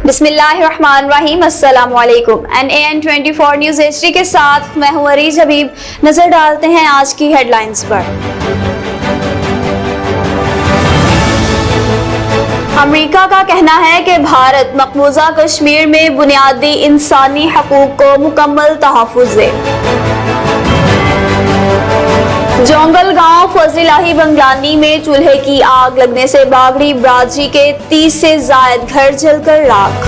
बिस्मिल्लाहिर्रहमानिर्रहीम, अस्सलाम वालेकुम। NAN24 न्यूज़ HD के साथ मैं हूँ अरीज हबीब। नजर डालते हैं आज की हेडलाइंस पर। अमेरिका का कहना है कि भारत मकबूजा कश्मीर में बुनियादी इंसानी हकूक को मुकम्मल तहफ़्फ़ुज़ दे। जोंगल गांव फजलिलाही बंगलानी में चूल्हे की आग लगने से बागड़ी बरादरी के 30 से जायद घर जलकर राख।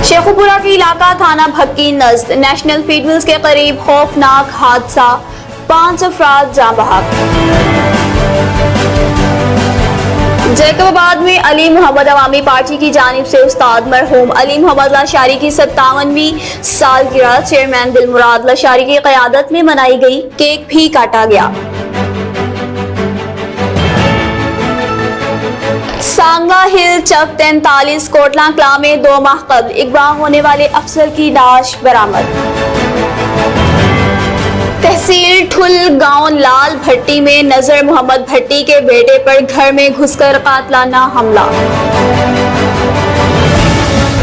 शेखुपुरा के इलाका थाना भक्की नज़द नेशनल फीड मिल्स के करीब खौफनाक हादसा, 5 अफराद जाँ बहक। जैकबाबाद में अली मोहम्मद अवामी पार्टी की जानिब से उस्ताद मरहूम अली मोहम्मद लाशारी की 57वीं सालगिरह चेयरमैन दिलमुराद लाशारी की क़यादत में मनाई गई। केक भी काटा गया। सांगा हिल चक 43 कोटला कला में 2 माह कबल अगवा होने वाले अफसर की लाश बरामद। तहसील ठुल गांव लाल भट्टी में नजर मोहम्मद भट्टी के बेटे पर घर में घुसकर कातलाना हमला।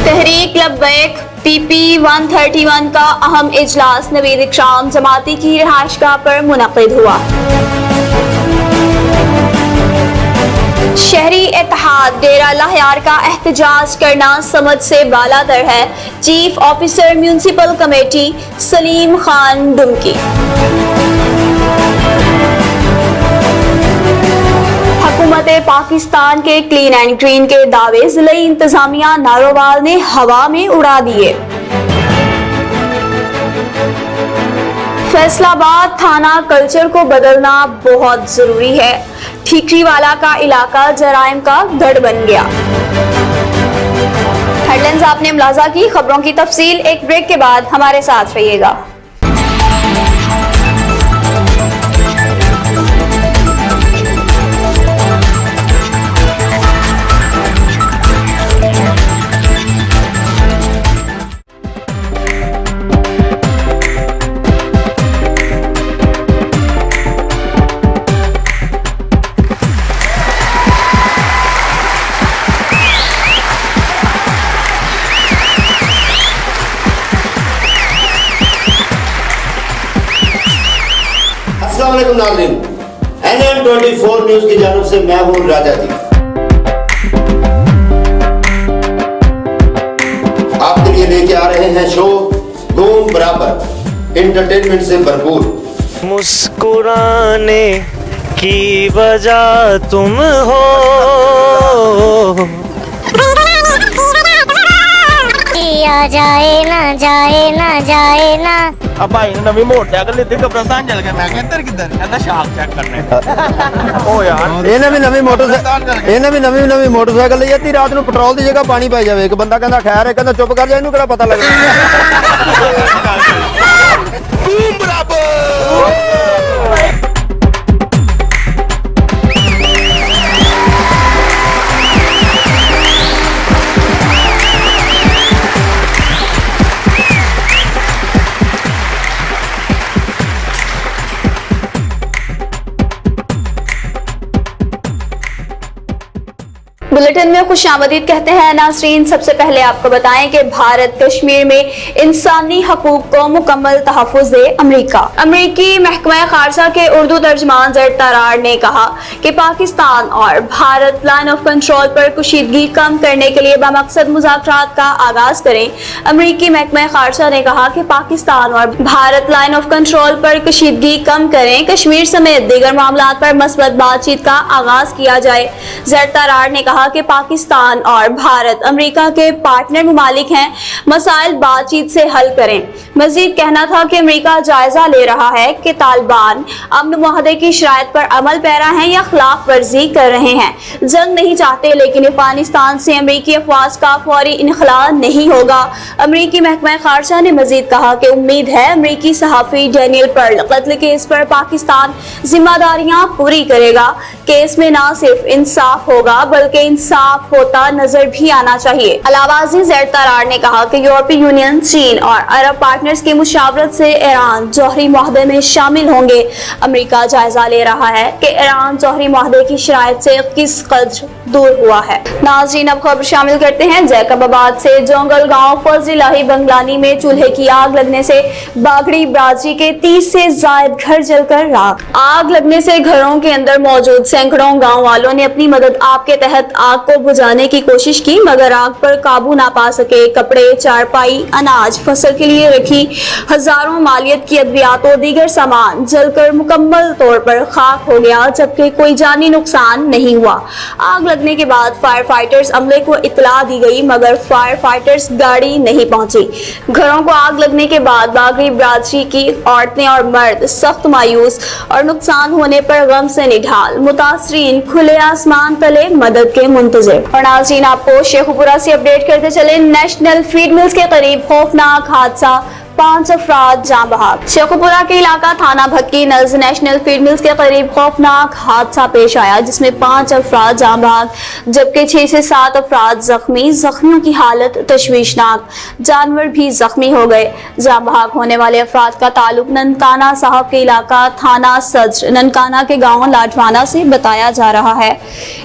तहरीक लब्बैक PP 131 का अहम इजलास नवीद इकराम जमाती की रिहाइशगाह पर मुनक़िद हुआ। शहरी इत्तेहाद डेरा लाहयार का एहतजाज करना समझ से बालातर है। Chief officer municipal committee Salim Khan Dumki. हुकूमत पाकिस्तान के क्लीन एंड ग्रीन के दावे जिला इंतजामिया नारोवाल ने हवा में उड़ा दिए। फैसलाबाद थाना कल्चर को बदलना बहुत जरूरी है। ठीकरीवाला का इलाका जराइम का गढ़ बन गया। हेडलाइंस आपने मुलाजा की। खबरों की तफसील एक ब्रेक के बाद हमारे साथ रहिएगा। अस्सलामुअलैकुम नाज़रीन, NAN24 न्यूज़ की जानिब से मैं हूँ राजा जी। आपके लिए लेके आ रहे हैं शो धूम बराबर, एंटरटेनमेंट से भरपूर। मुस्कुराने की वजह तुम हो, किया जाए ना अब भाई नवी मोटरसाइकिल लेते कब्रिस्तान चल गए। मैं किधर कहता शाख चेक करने ओ यार ਇਹਨੇ ਵੀ ਨਵੀਂ ਮੋਟਰਸਾਈਕਲ ਲਈ ਅੱਧੀ ਰਾਤ ਨੂੰ ਪੈਟਰੋਲ ਦੀ ਜਗ੍ਹਾ ਪਾਣੀ ਪਾਈ ਜਾਵੇ। ਇੱਕ ਬੰਦਾ ਕਹਿੰਦਾ ਖੈਰ ਹੈ, ਕਹਿੰਦਾ ਚੁੱਪ ਕਰ ਜਾ, ਇਹਨੂੰ ਕਿਹੜਾ ਪਤਾ ਲੱਗਦਾ। धूम बराबर। बुलेटिन में खुशामदीद कहते हैं नाज़रीन। सबसे पहले आपको बताएं कि भारत कश्मीर में इंसानी हकूक को मुकम्मल तहफ़्फ़ुज़ दे। अमरीकी महकमा खारजा के उर्दू तर्जमान ज़र तरार ने कहा कि पाकिस्तान और भारत लाइन ऑफ कंट्रोल पर कशीदगी कम करने के लिए बमकसद मुज़ाकरात का आगाज करें। अमरीकी महकमा खारजा ने कहा कि पाकिस्तान और भारत लाइन ऑफ कंट्रोल पर कशीदगी कम करें, कश्मीर समेत दीगर मामलात पर मस्बत बातचीत का आगाज किया जाए। ज़र तरार ने कहा कि पाकिस्तान और भारत अमेरिका के पार्टनर मुमालिक हैं, मसाइल बातचीत से हल करें। मजीद कहना था कि अमेरिका जायजा ले रहा है कि तालिबान अमन मुआहदे की शराइत पर अमल पैरा हैं या खिलाफ वर्जी कर रहे हैं। जंग नहीं चाहते, लेकिन अफगानिस्तान से अमेरिकी अफवाज का फौरी इनखला नहीं होगा। अमेरिकी महकमा खारजा ने मजीद कहा कि उम्मीद है अमेरिकी सहाफ़ी डैनियल पर्ल कत्ल केस पर पाकिस्तान जिम्मेदारियां पूरी करेगा। केस में न सिर्फ इंसाफ होगा बल्कि इंसाफ होता नजर भी आना चाहिए। अलावाजी ज़रतरार ने कहा कि यूरोपीय यूनियन, चीन और अरब पार्टनर्स की मुशावरत से ईरान जौहरी मुआहदे में शामिल होंगे। अमेरिका जायजा ले रहा है कि ईरान जौहरी मुआहदे की शराइत से किस कदर दूर हुआ है। नाज़रीन, अब खबर शामिल करते हैं जैकबाबाद से। जोंगल गांव फजलाही बंगलानी में चूल्हे की आग लगने से बागड़ी बरादरी के 30 से जायद घर जलकर राख। आग लगने से घरों के अंदर मौजूद सैकड़ों गांव वालों ने अपनी मदद आप के तहत आग को बुझाने की कोशिश की, मगर आग पर काबू ना पा सके। कपड़े, चारपाई, अनाज, फसल के लिए रखी हजारों मालियत की अद्वियात और दीगर सामान जलकर मुकम्मल तौर पर खाक हो गया, जबकि कोई जानी नुकसान नहीं हुआ। आग लगने के बाद फायर फाइटर्स अमले को इत्तला दी गई, मगर फायर फाइटर्स गाड़ी नहीं पहुंची। घरों को आग लगने के बाद बागड़ी बरादरी की औरतें और मर्द सख्त मायूस और नुकसान होने पर गम से निढाल, मुतासरीन खुले आसमान तले मदद के मुंतजिर। और नाज़रीन, आपको शेखुपुरा से अपडेट करते चले। नेशनल फीड मिल्स के करीब खौफनाक हादसा, 5 अफराद जान बहक। शेखुपुरा के इलाका थाना भक्की नज़ नेशनल फीड मिल्स के करीब खौफनाक हादसा पेश आया, जिसमें 5 अफराद जान बहक जबकि 6 से 7 अफराद जख्मी। जख्मियों की हालत तशवीशनाक, जानवर भी जख्मी हो गए। जान बहक होने वाले अफराद का ताल्लुक ननकाना साहब के इलाका थाना सदर ननकाना के गाँव लाडवाना से बताया जा रहा है।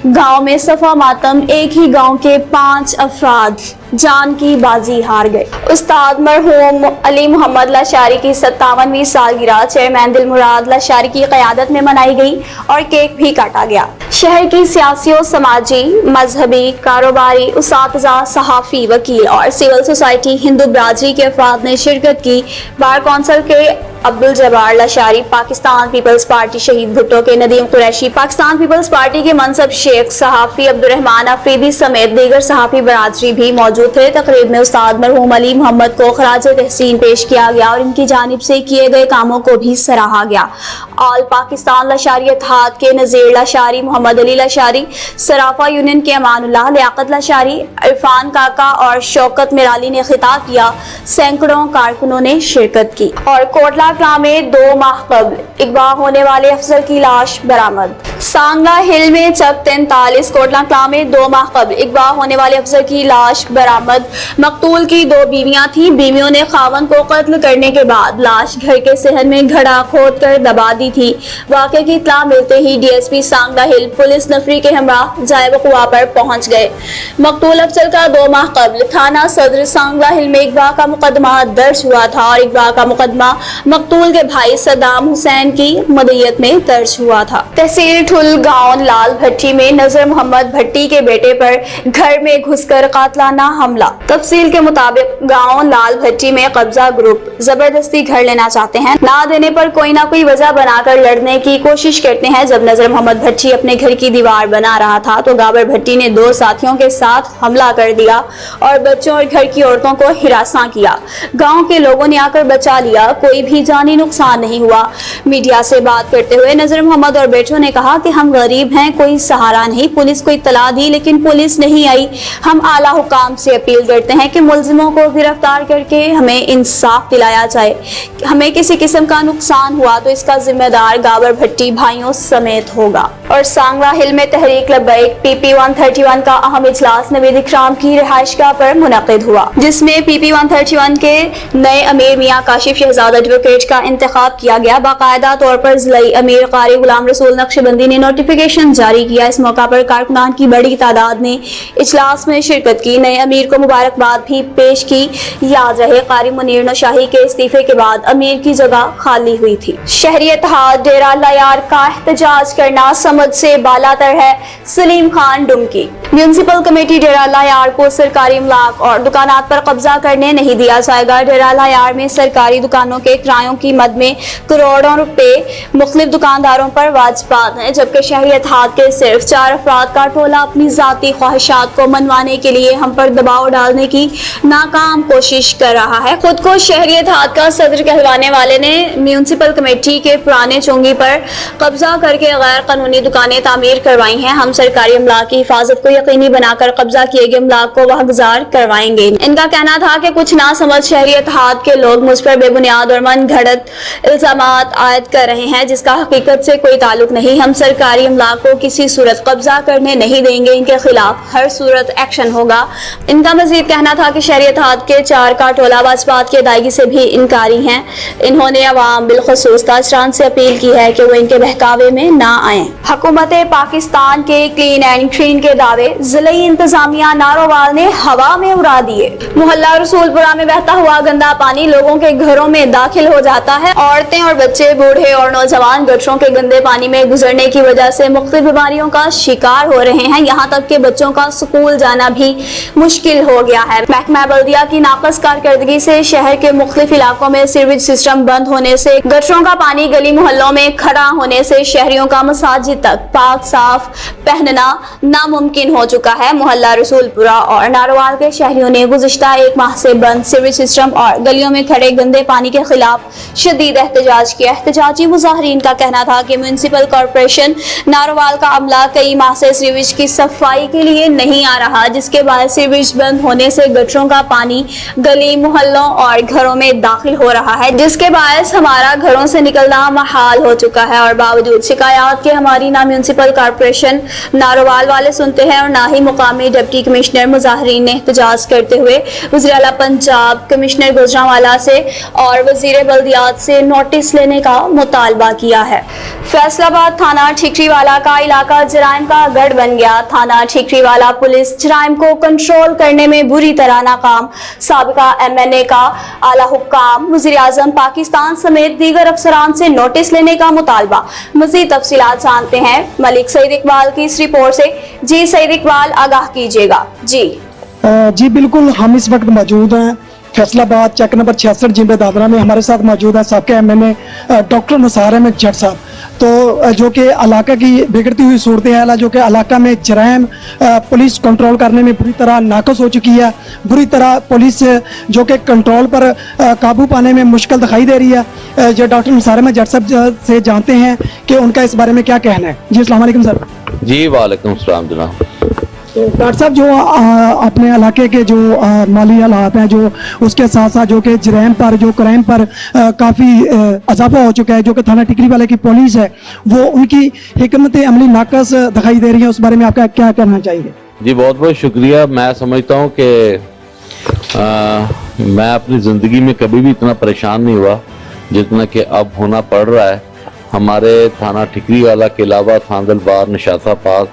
गाँव में सफा मातम, एक ही गाँव के 5 अफराद जान की बाजी हार गए। उस्ताद मरहूम अली मोहम्मद लाशारी की 57वीं सालगिरह चेयरमैन दिलमुराद लाशारी की क़यादत में मनाई गई और केक भी काटा गया। शहर की सियासी और समाजी, मजहबी, कारोबारी, उसातिज़ा, सहाफ़ी, वकील और सिविल सोसाइटी हिंदू बरादरी के अफराद ने शिरकत की। बार कौंसिल के अब्दुल जब्बार लाशारी, पाकिस्तान पीपल्स पार्टी शहीद भुट्टो के नदीम कुरैशी, पाकिस्तान पीपल्स पार्टी के मनसब शेख, सहाफ़ी अब्दुर्रहमान अफरीदी समेत दीगर सहाफ़ी बरादरी भी मौजूद थे। तकरीब में उस्ताद मरहूम अली मोहम्मद को खराज तहसीन पेश किया गया और इनकी जानिब से किए गए कामों को भी सराहा गया। ऑल पाकिस्तान लाशारी इत्तेहाद के नज़ीर लाशारी, मोहम्मद अली लाशारी, सराफा यूनियन के अमानुल्लाह, लियाकत लाशारी, इरफान काका और शौकत मिराली ने खिताब किया। सैकड़ों कारकुनों ने शिरकत की। और कोटला कलां में 2 माह कबल अगवा होने वाले अफसर की लाश बरामद। सांगला हिल में चक 43 कोटला कलां में 2 माह कबल अगवा होने वाले अफसर की लाश बरामद। मकतूल की 2 बीवियां थीं। बीवियों ने खावन को कत्ल करने के बाद लाश घर के सहन में घड़ा खोद कर दबा दी थी। वाक़े की इत्तला मिलते ही डीएसपी सांगला हिल पुलिस नफरी के हमरा जाए वक़ुआ पर पहुंच गए। मकतूल अफसर का 2 माह कबल थाना सदर सांगला हिल में अगवा का मुकदमा दर्ज हुआ था और अगवा का मुकदमा मकतूल के भाई सदाम हुसैन की मदयत में दर्ज हुआ था। तहसील ठुल गांव लाल भट्टी में नजर मोहम्मद भट्टी के बेटे पर घर में घुसकर कातलाना हमला। तफसील के मुताबिक गांव लाल भट्टी में कब्जा ग्रुप जबरदस्ती घर लेना चाहते हैं, ना देने पर कोई ना कोई वजह बनाकर लड़ने की कोशिश करते हैं। जब नजर मोहम्मद भट्टी अपने घर की दीवार बना रहा था तो गाबर भट्टी ने 2 साथियों के साथ हमला कर दिया और बच्चों और घर की औरतों को हिरासा किया। गाँव के लोगों ने आकर बचा लिया, कोई भी जानी नुकसान नहीं हुआ। मीडिया से बात करते हुए नजर मोहम्मद और बेटों ने कहा कि हम गरीब हैं, कोई सहारा नहीं। पुलिस को इत्तला दी लेकिन पुलिस नहीं आई। हम आला हुकाम से अपील करते हैं कि मुलजिमों को गिरफ्तार करके हमें इंसाफ दिलाया जाए। हमें किसी किस्म का नुकसान हुआ तो इसका जिम्मेदार गाबर भट्टी भाइयों समेत होगा। और सांगला हिल में तहरीक लब्बैक PP 131 का अहम इजलास नवीद इकराम की रिहाइशगाह पर मुनक़िद हुआ, जिसमें PP 131 के नए अमीर मियां काशिफ शहजाद एडवोकेट का इंतखाब किया गया। बाकायदा तौर पर जिलाई अमीर कारी गुलाम रसूल नक्शबंदी ने नोटिफिकेशन जारी किया। इस मौका पर कारकुनान की बड़ी तादाद ने इजलास में शिरकत की। नए अमीर को मुबारकबाद भी पेश की। याद रहे कारी मुनीर नौशाही के इस्तीफे के बाद अमीर की जगह खाली हुई थी। शहरी इत्तेहाद डेरा लायार का एहतजाज करना समझ से बालातर है, सलीम खान डुमकी। म्यूनिसिपल कमेटी डेरा लायार को सरकारी इमलाक और दुकानात पर कब्जा करने नहीं दिया जाएगा। डेरा लायार में सरकारी दुकानों के किरायों की मद में करोड़ों रुपए मुख्तलिफ दुकानदारों पर वाजिबात हैं, जबकि शहरी इत्तेहाद के सिर्फ 4 अफराद का टोला अपनी जाती ख्वाहिशात को मनवाने के लिए हम पर दबाव डालने की नाकाम कोशिश कर रहा है। खुद को शहरी इत्तेहाद का सदर कहलवाने वाले ने म्यूनिसिपल कमेटी के पुराने चोंगी पर कब्जा करके गैर कानूनी दुकानें तामीर करवाई हैं। हम सरकारी अमलाक की हिफाजत को यकीनी बनाकर कब्जा किए गए अमलाक को वागुजार करवाएंगे। इनका कहना था कि कुछ ना समझ शहरी इत्तेहाद के लोग मुझ पर बेबुनियाद और मन घड़त इल्जामात आयद कर रहे हैं, जिसका हकीकत से कोई ताल्लुक नहीं। हम सरकारी अमलाक को किसी सूरत कब्जा करने नहीं देंगे, इनके खिलाफ हर सूरत एक्शन होगा। इनका मजीद कहना था कि शहरी इत्तेहाद के 4 का टोला वाजपात की अदायगी से भी इनकारी हैं। इन्होंने अवाम बिलखसूस ताजरान से अपील की है कि वो इनके बहकावे में ना आए। हुकूमत पाकिस्तान के क्लीन एंड ग्रीन के दावे जिले इंतजामिया नारोवाल ने हवा में उड़ा दिए। मोहल्ला रसूलपुरा में बहता हुआ गंदा पानी लोगों के घरों में दाखिल हो जाता है। औरतें और बच्चे, बूढ़े और नौजवान गटरों के गंदे पानी में गुजरने की वजह से मुख्तलिफ बीमारियों का शिकार हो रहे हैं। यहाँ तक कि बच्चों का स्कूल जाना भी मुश्किल हो गया है। महकमा बल्दिया की नाकस कारकर्दगी से शहर के मुख्तलिफ इलाकों में सीवरेज सिस्टम बंद होने से, गटरों का पानी गली मोहल्लों में खड़ा होने से शहरियों का मसाजिद तक पाक साफ पहनना नामुमकिन हो चुका है। मोहल्ला रसूलपुरा और नारोवाल के शहरियों ने गुज़िश्ता 1 माह से बंद सीवरेज सिस्टम और गलियों में खड़े गंदे पानी के खिलाफ शदीद एहतजाज किया। एहतजाजी मुजाहरीन का कहना था कि म्यूनिसिपल कॉर्पोरेशन नारोवाल का अमला कई माह से सीवरेज की सफाई के लिए नहीं आ रहा, जिसके बाद सीवरेज बंद होने से गटरों का पानी गली मोहल्लों और घरों में दाखिल हो रहा है, जिसके बायस हमारा घरों से निकलना महाल हो चुका है। और बावजूद शिकायत के हमारी ना म्यूनिसिपल कॉर्पोरेशन नारोवाल वाले सुनते हैं और ना ही मुकामी डिप्टी कमिश्नर। मुजाहरीन ने एहतजाज करते हुए वज़ीर आला पंजाब, कमिश्नर गुजरांवाला से और वज़ीर बल्दियात से नोटिस लेने का मुतालबा किया है। फैसलाबाद थाना ठिकरीवाला का इलाका जराइम का गढ़ बन गया। थाना ठिकरीवाला पुलिस जराइम को कंट्रोल करने में बुरी तरह नाकाम। साबिका MNA का आला हुक्काम, वज़ीर आज़म पाकिस्तान समेत दीगर अफसरान से नोटिस लेने का मुतालबा। मज़ीद तफसीलात जानते हैं मलिक सईद इकबाल की इस रिपोर्ट से। जी सईद इकबाल, आगाह कीजिएगा। जी बिल्कुल, हम इस वक्त मौजूद हैं फैसलाबाद चेक नंबर 66 जिम्बे दादरा में। हमारे साथ मौजूद है साबिका MNA डॉक्टर निसार अहमद जट साहब, तो जो कि इलाका की बिगड़ती हुई सूरत हाल है, जो कि इलाका में जराइम पुलिस कंट्रोल करने में बुरी तरह नाकस हो चुकी है। बुरी तरह पुलिस जो कि कंट्रोल पर काबू पाने में मुश्किल दिखाई दे रही है। जो डॉक्टर निसार अहमद जट साहब से जानते हैं कि उनका इस बारे में क्या कहना है। जी अस्सलाम वालेकुम सर। जी वालेकुम सलाम जनाब। तो डॉक्टर साहब, जो अपने इलाके के जो माली हालात हैं, जो उसके साथ साथ जो कि जराइम पर, जो क्राइम पर काफ़ी इजाफा हो चुका है, जो कि थाना टिकरी वाले की पुलिस है, वो उनकी हिकमत अमली नाकस दिखाई दे रही है, उस बारे में आपका क्या कहना चाहिए? जी बहुत बहुत शुक्रिया। मैं समझता हूँ कि मैं अपनी ज़िंदगी में कभी भी इतना परेशान नहीं हुआ जितना कि अब होना पड़ रहा है। हमारे थाना ठिकरी वाला के अलावा थांदलबार, निशाताबाद,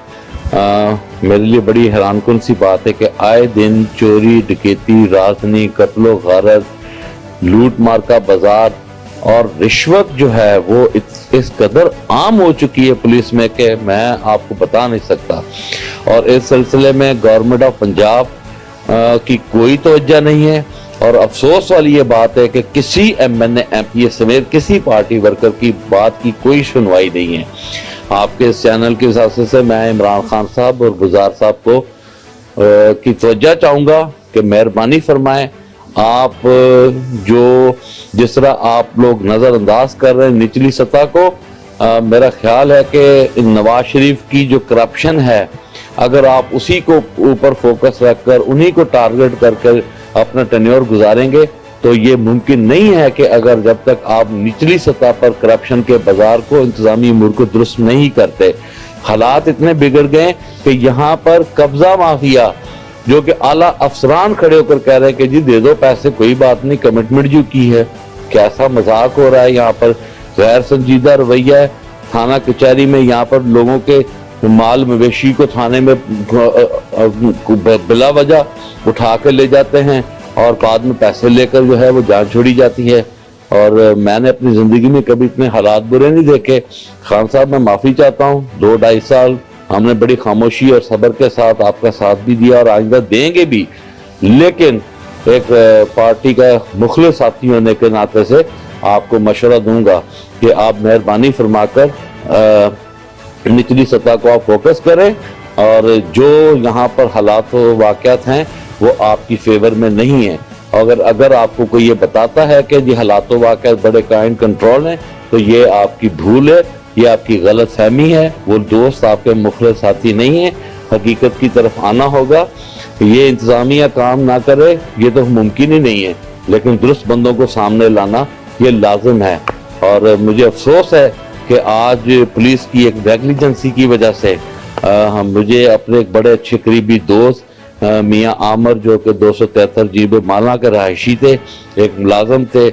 मेरे लिए बड़ी हैरानकुन सी बात है कि आए दिन चोरी, डकैती, राजनी, कत्लो गारत, लूट मार का बाजार और रिश्वत जो है वो इस कदर आम हो चुकी है पुलिस में कि मैं आपको बता नहीं सकता। और इस सिलसिले में गवर्नमेंट ऑफ पंजाब की कोई तवज्जो नहीं है। और अफसोस वाली ये बात है कि किसी MNA MPA समेत किसी पार्टी वर्कर की बात की कोई सुनवाई नहीं है। आपके इस चैनल के हिसाब से मैं इमरान खान साहब और गुजार साहब को की तवज्जो चाहूँगा कि मेहरबानी फरमाएं। आप जो जिस तरह आप लोग नज़रअंदाज कर रहे हैं निचली सतह को, मेरा ख्याल है कि नवाज शरीफ की जो करप्शन है, अगर आप उसी को ऊपर फोकस रखकर उन्हीं को टारगेट करके अपना टेन्योर गुजारेंगे तो ये मुमकिन नहीं है कि अगर जब तक आप निचली सतह पर करप्शन के बाजार को, इंतजामी अमूर को दुरुस्त नहीं करते। हालात इतने बिगड़ गए कि यहाँ पर कब्जा माफिया, जो कि आला अफसरान खड़े होकर कह रहे हैं कि जी दे दो पैसे, कोई बात नहीं, कमिटमेंट जो की है। कैसा मजाक हो रहा है यहाँ पर, गैर संजीदा रवैया है। थाना कचहरी में यहाँ पर लोगों के माल मवेशी को थाने में बिला वजह उठा कर ले जाते हैं और बाद में पैसे लेकर जो है वो जान छोड़ी जाती है। और मैंने अपनी जिंदगी में कभी इतने हालात बुरे नहीं देखे। खान साहब, मैं माफी चाहता हूँ। 2-2.5 साल हमने बड़ी खामोशी और सब्र के साथ आपका साथ भी दिया और आइंदा देंगे भी, लेकिन एक पार्टी का मुखलिस साथी होने के नाते से आपको मशवरा दूंगा कि आप मेहरबानी फरमाकर निचली सतह को आप फोकस करें और जो यहाँ पर हालात वाक़यात हैं वो आपकी फेवर में नहीं है। अगर आपको कोई ये बताता है कि जी हालात वाक़यात बड़े काइंड कंट्रोल हैं, तो ये आपकी भूल है, ये आपकी गलत फहमी है। वो दोस्त आपके मुखलिस साथी नहीं है। हकीकत की तरफ आना होगा। ये इंतजामिया काम ना करे ये तो मुमकिन ही नहीं है, लेकिन दुरुस्त बंदों को सामने लाना ये लाजिम है। और मुझे अफसोस है कि आज पुलिस की एक नेग्लिजेंसी की वजह से मुझे अपने एक बड़े अच्छे करीबी दोस्त मियाँ आमर, जो कि 273 जीब माला के रहायशी थे, एक मुलाजम थे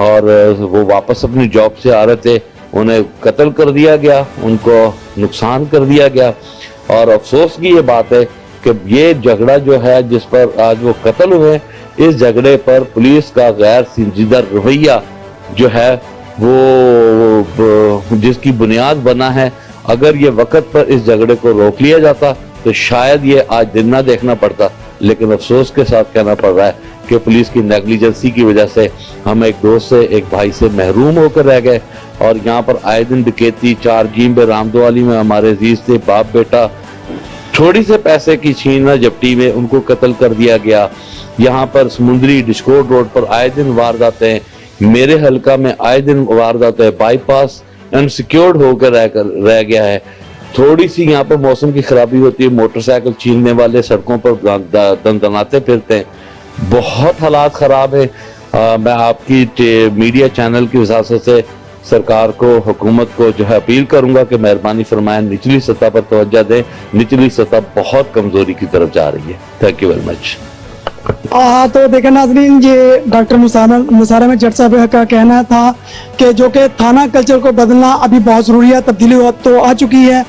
और वो वापस अपनी जॉब से आ रहे थे, उन्हें कत्ल कर दिया गया, उनको नुकसान कर दिया गया। और अफसोस की ये बात है कि ये झगड़ा जो है जिस पर आज वो कत्ल हुए, इस झगड़े पर पुलिस का गैर संजीदा रवैया जो है वो जिसकी बुनियाद बना है, अगर ये वक्त पर इस झगड़े को रोक लिया जाता तो शायद ये आज दिन ना देखना पड़ता। लेकिन अफसोस के साथ कहना पड़ रहा है कि पुलिस की नेग्लिजेंसी की वजह से हम एक दोस्त से, एक भाई से महरूम होकर रह गए। और यहाँ पर आए दिन डकैती, 4 जीब रामदवाली में हमारे अजीज थे बाप बेटा, थोड़ी से पैसे की छीना झपटी में उनको कत्ल कर दिया गया। यहाँ पर समुद्री डिस्कोट रोड पर आए दिन वारदातें हैं, मेरे हलका में आए दिन वारदातें हैं, बाईपास अनसिक्योर्ड होकर रह गया है। थोड़ी सी यहाँ पर मौसम की खराबी होती है, मोटरसाइकिल छीनने वाले सड़कों पर दंदनाते फिरते हैं। बहुत हालात खराब है। मैं आपकी मीडिया चैनल की वजाहत से सरकार को, हुकूमत को जो है अपील करूंगा कि मेहरबानी फरमाएं निचली सतह पर तवज्जो दें। निचली सतह बहुत कमजोरी की तरफ जा रही है। Thank you very much. तो देखें नाज़रीन, ये डॉक्टर मुसार अहमद जट साहब का कहना था कि जो कि थाना कल्चर को बदलना अभी बहुत ज़रूरी है, तब्दीली तो आ चुकी है।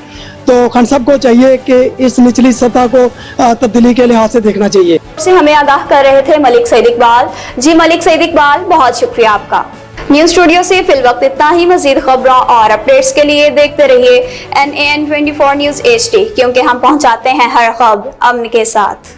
तो खान साहब को चाहिए कि इस निचली सतह को तब्दीली के लिहाज से देखना चाहिए। से हमें आगाह कर रहे थे मलिक सईद इकबाल जी। मलिक सईद इकबाल, बहुत शुक्रिया आपका। न्यूज स्टूडियो से फिल वक्त इतना ही। मजीद खबरों और अपडेट्स के लिए देखते रहिए NAN 24 न्यूज HD, क्योंकि हम पहुंचाते हैं हर खबर अमन के साथ।